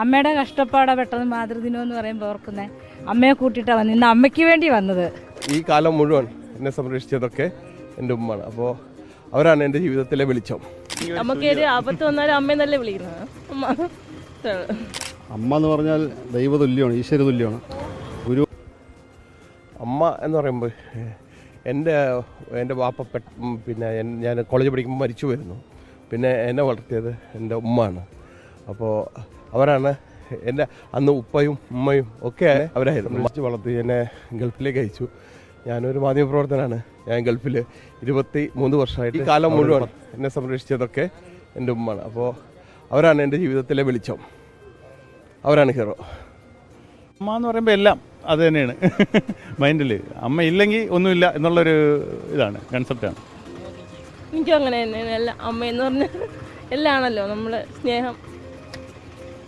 അമ്മയുടെ കഷ്ടപ്പാടാ പെട്ടെന്ന് മാതൃദിനം എന്ന് പറയുമ്പോൾ ഓർക്കുന്നത്. അമ്മയെ കൂട്ടിയിട്ടാണ് വന്നത്, ഇന്ന് അമ്മയ്ക്ക് വേണ്ടി വന്നത്. ഈ കാലം മുഴുവൻ എന്നെ സംരക്ഷിച്ചതൊക്കെ എൻ്റെ ഉമ്മയാണ്. അപ്പോൾ അവരാണ് എൻ്റെ ജീവിതത്തിലെ വെളിച്ചം. നമുക്കൊരു ആപത്ത് വന്നാലും അമ്മയെന്നല്ലേ വിളിക്കുന്നത്. അമ്മ എന്ന് പറഞ്ഞാൽ ദൈവതുല്യമാണ്, ഈശ്വര തുല്യമാണ്. അമ്മ എന്ന് പറയുമ്പോൾ എൻ്റെ വാപ്പ പിന്നെ ഞാൻ കോളേജ് പഠിക്കുമ്പോൾ മരിച്ചു വരുന്നു. പിന്നെ എന്നെ വളർത്തിയത് എൻ്റെ ഉമ്മയാണ്. അപ്പോൾ അവരാണ് എൻ്റെ അന്ന് ഉപ്പയും ഉമ്മയും ഒക്കെ അവരായിരുന്നു വളർത്തി. എന്നെ ഗൾഫിലേക്ക് അയച്ചു. ഞാനൊരു മാധ്യമപ്രവർത്തനാണ്. ഞാൻ ഗൾഫിൽ 23 വർഷമായിട്ട്. ഈ കാലം മുഴുവൻ എന്നെ സംരക്ഷിച്ചതൊക്കെ എൻ്റെ ഉമ്മയാണ്. അപ്പോൾ അവരാണ് എൻ്റെ ജീവിതത്തിലെ വെളിച്ചം. അവരാണ് ഹീറോ. അമ്മ എന്ന് പറയുമ്പോൾ എല്ലാം അത് തന്നെയാണ് മൈൻഡിൽ. അമ്മ ഇല്ലെങ്കിൽ ഒന്നുമില്ല എന്നുള്ളൊരു ഇതാണ്, കൺസെപ്റ്റാണ്. എനിക്കും അങ്ങനെ തന്നെയാണ്. എല്ലാം അമ്മയെന്ന് പറഞ്ഞാൽ എല്ലാം ആണല്ലോ, നമ്മളെ സ്നേഹം